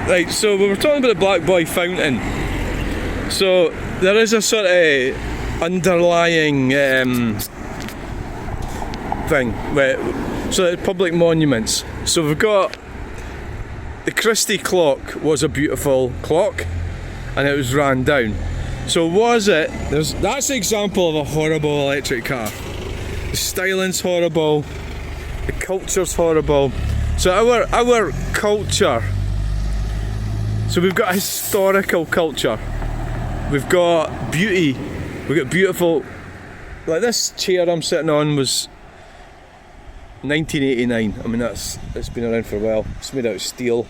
Right, so we were talking about the Black Boy Fountain. So there is a sort of underlying thing where, so it's public monuments. So we've got the Christie clock was a beautiful clock, and it was ran down. So was it? That's an example of a horrible electric car. The styling's horrible. The culture's horrible. So our culture. So we've got a historical culture. We've got beauty. We've got beautiful. Like this chair I'm sitting on was 1989. I mean it's been around for a while. It's made out of steel.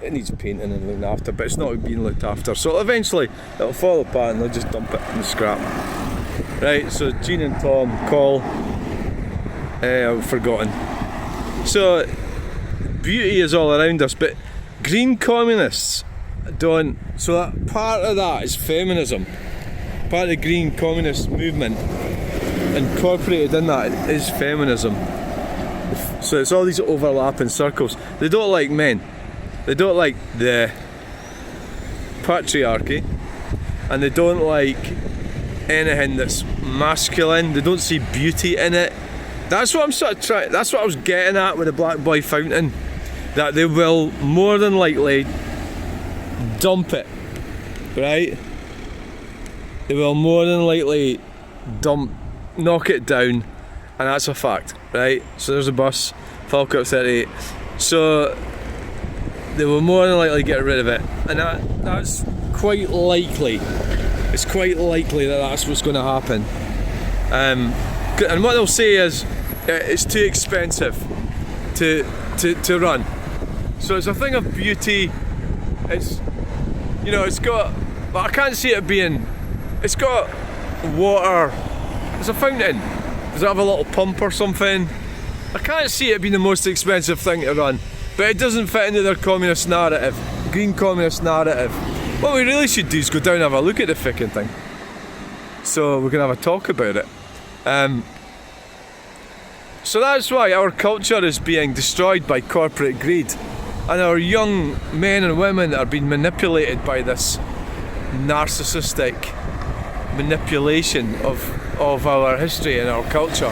It needs painting and looking after, but it's not being looked after. So eventually it'll fall apart and they'll just dump it in the scrap. Right, so Jean and Tom call. I've forgotten. So beauty is all around us, but green communists don't. So that part of that is feminism. Part of the green communist movement incorporated in that is feminism. So it's all these overlapping circles. They don't like men. They don't like the patriarchy, and they don't like anything that's masculine. They don't see beauty in it. That's what I'm sort of trying. That's what I was getting at with the Black Boy Fountain. That they will more than likely dump it, right? They will more than likely knock it down, and that's a fact, right? So there's a bus, Falkirk 38. So they will more than likely get rid of it, and that's quite likely. It's quite likely that that's what's going to happen. And what they'll say is it's too expensive to run. So it's a thing of beauty. It's, you know, it's got. But I can't see it being. It's got water. It's a fountain. Does it have a little pump or something? I can't see it being the most expensive thing to run. But it doesn't fit into their communist narrative, green communist narrative. What we really should do is go down and have a look at the frickin' thing, so we can have a talk about it. So that's why our culture is being destroyed by corporate greed, and our young men and women are being manipulated by this narcissistic manipulation of our history and our culture.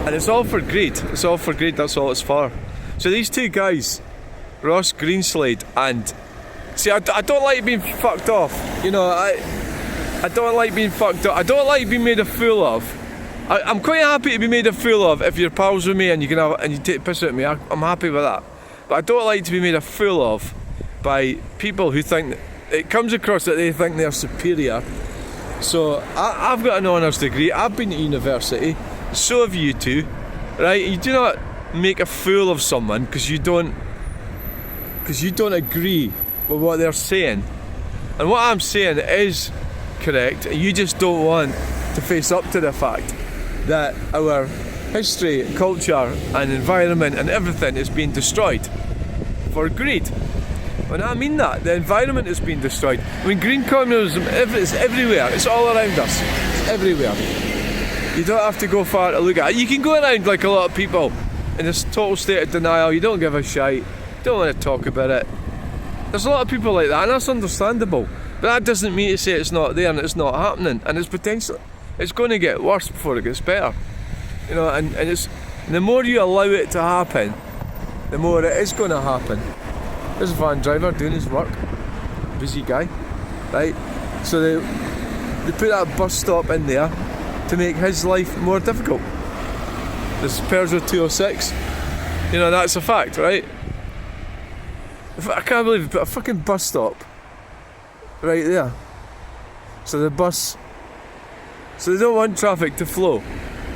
And it's all for greed. It's all for greed. That's all it's for. So these two guys, Ross Greenslade and... See, I don't like being fucked off. You know, I don't like being fucked up. I don't like being made a fool of. I'm quite happy to be made a fool of if you're pals with me and you take a piss at me. I'm happy with that. But I don't like to be made a fool of by people who think... It comes across that they think they're superior. So I've got an honours degree. I've been to university. So have you two. Right? You do not make a fool of someone because you don't agree with what they're saying, and what I'm saying is correct. You just don't want to face up to the fact that our history, culture and environment and everything is being destroyed for greed. And I mean that the environment is being destroyed. I mean, green communism is everywhere. It's all around us. It's everywhere. You don't have to go far to look at it. You can go around like a lot of people in this total state of denial. You don't give a shite, don't want to talk about it. There's a lot of people like that, and that's understandable, but that doesn't mean to say it's not there and it's not happening, and it's going to get worse before it gets better, you know. And it's the more you allow it to happen, the more it is going to happen. There's a van driver doing his work, busy guy, right? So they put that bus stop in there to make his life more difficult. This Peugeot 206, you know, that's a fact, right? I can't believe they put a fucking bus stop right there. So they don't want traffic to flow.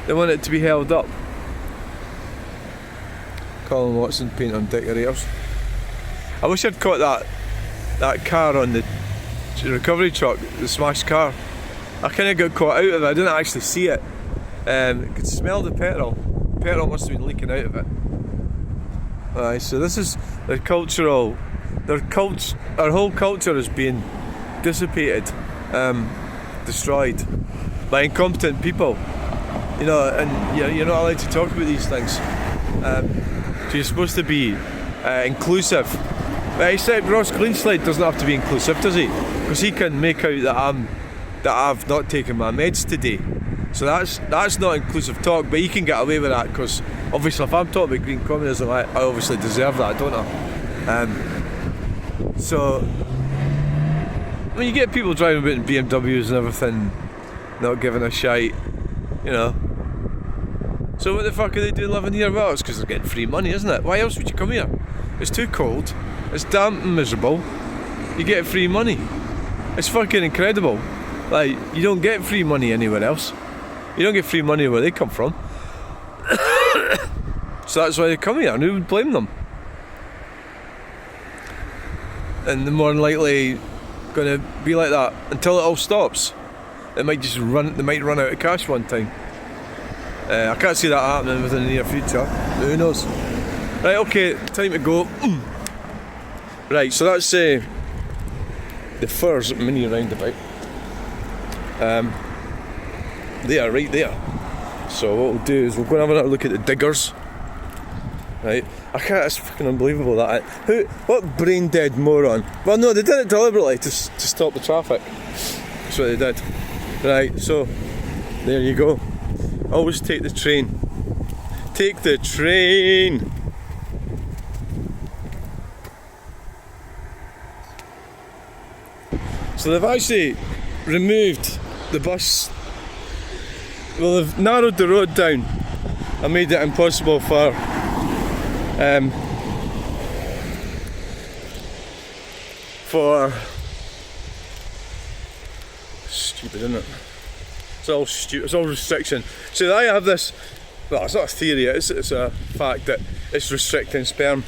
They want it to be held up. Colin Watson, paint on decorators. I wish I'd caught that car on the recovery truck, the smashed car. I kind of got caught out of it. I didn't actually see it. I could smell the petrol. Petrol must have been leaking out of it. Aye, so this is their cultural. Our whole culture is being dissipated, destroyed by incompetent people. You know, and you're not allowed to talk about these things. So you're supposed to be inclusive. Except Ross Greenslade doesn't have to be inclusive, does he? Because he can make out that I've not taken my meds today. So that's not inclusive talk, but he can get away with that because obviously if I'm talking about green communism, I obviously deserve that, don't I? So when you get people driving about in BMWs and everything, not giving a shite, you know. So what the fuck are they doing living here? Well, it's because they're getting free money, isn't it? Why else would you come here? It's too cold, it's damp and miserable, you get free money. It's fucking incredible. Like, you don't get free money anywhere else. You don't get free money where they come from. So that's why they come here, and who would blame them? And they're more than likely going to be like that until it all stops. They might run out of cash one time. I can't see that happening within the near future. Who knows? Right, okay, time to go. Right, so that's the Firs mini roundabout. They are right there. So what we'll do is we'll go and have another look at the diggers. Right, it's fucking unbelievable that. What brain dead moron? Well, no, they did it deliberately to stop the traffic. That's what they did. Right, so there you go. Always take the train. Take the train. So they've actually removed the bus. Well, they've narrowed the road down and made it impossible for stupid, isn't it? It's all stupid. It's all restriction. So I have this. Well, it's not a theory. It's a fact that it's restricting sperm.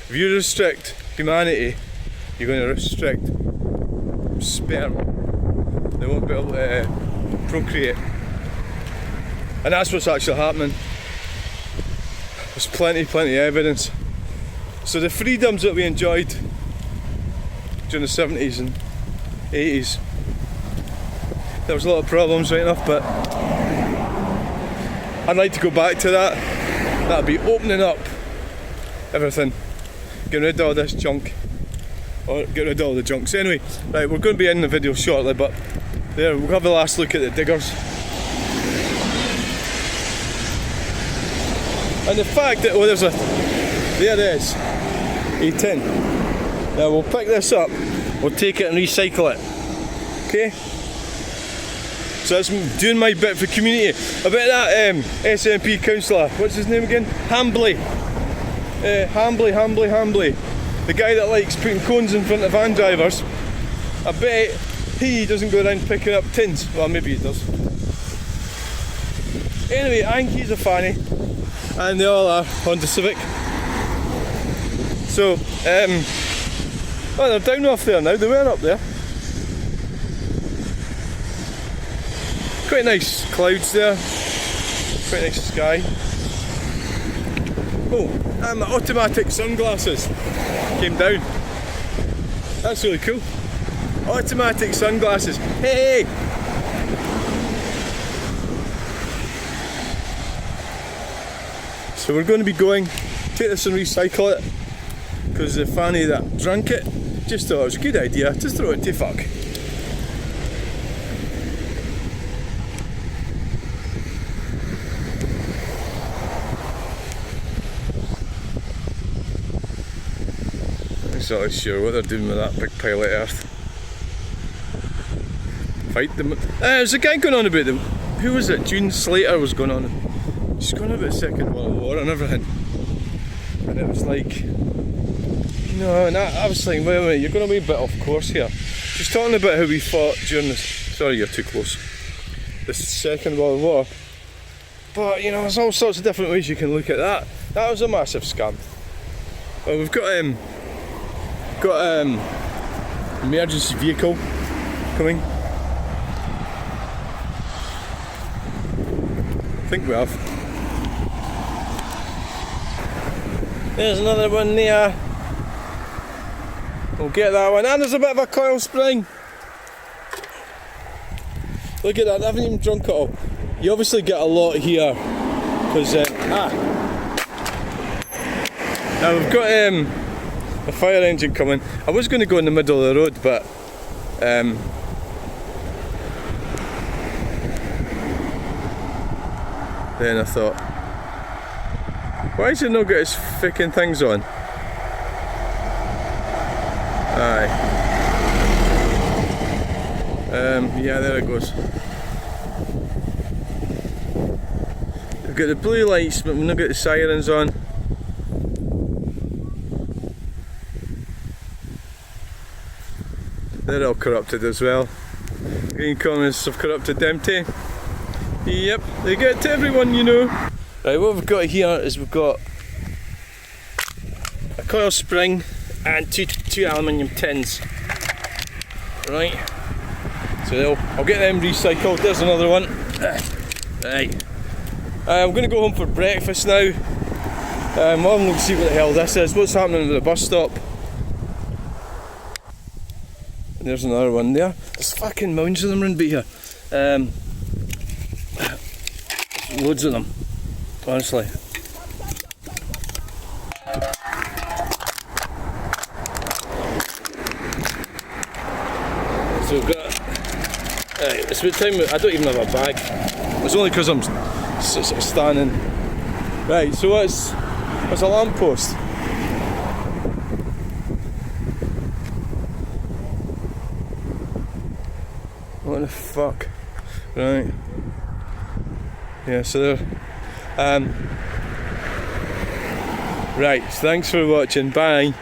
If you restrict humanity, you're going to restrict sperm. They won't be able to procreate, and that's what's actually happening. There's plenty of evidence. So the freedoms that we enjoyed during the 70s and 80s, there was a lot of problems, right enough, but I'd like to go back to that. That'd be opening up everything, getting rid of all this junk, or get rid of all the junk. So anyway, right, we're going to be in the video shortly, but there, we'll have a last look at the diggers. And the fact that, there it is, A10. Now we'll pick this up, we'll take it and recycle it. Okay? So that's doing my bit for community. I bet that SNP councillor, what's his name again? Hambley. Hambley. The guy that likes putting cones in front of van drivers. I bet he doesn't go around picking up tins. Well, maybe he does. Anyway, I think he's a fanny. And they all are Honda Civic. So, they're down off there now. They weren't up there. Quite nice clouds there. Quite nice sky. Oh, and my automatic sunglasses came down. That's really cool. Automatic sunglasses. Hey! So we're going to be going, take this and recycle it, because the fanny that drank it just thought it was a good idea to throw it to fuck. I'm not exactly sure what they're doing with that big pile of earth. Fight them. There's a guy going on about them. Who was it? June Slater was going on. She's going on about the Second World War and everything. And it was like, and I was thinking, wait a minute, you're going to be a bit off course here. She's talking about how we fought during this. Sorry, you're too close. The Second World War. But there's all sorts of different ways you can look at that. That was a massive scam. Well, we've got emergency vehicle coming. I think we have. There's another one there. We'll get that one. And there's a bit of a coil spring. Look at that, they haven't even drunk it all. You obviously get a lot here because Now we've got a fire engine coming. I was going to go in the middle of the road, but then I thought, why does he not get his fucking things on? Aye. Yeah, there it goes. We've got the blue lights, but we've not got the sirens on. They're all corrupted as well. Green communists have corrupted them too. Yep, they get to everyone, you know. Right, what we've got here is we've got a coil spring and two aluminium tins. Right, so I'll get them recycled. There's another one. Right, I'm going to go home for breakfast now. I'm going to see what the hell this is. What's happening at the bus stop? There's another one there. There's fucking mounds of them around here. Loads of them, honestly. So we've got. It's about time. I don't even have a bag. It's only because I'm sort of standing. Right. So what's a lamppost? What the fuck? Right. Yeah, so there. Right, thanks for watching, bye.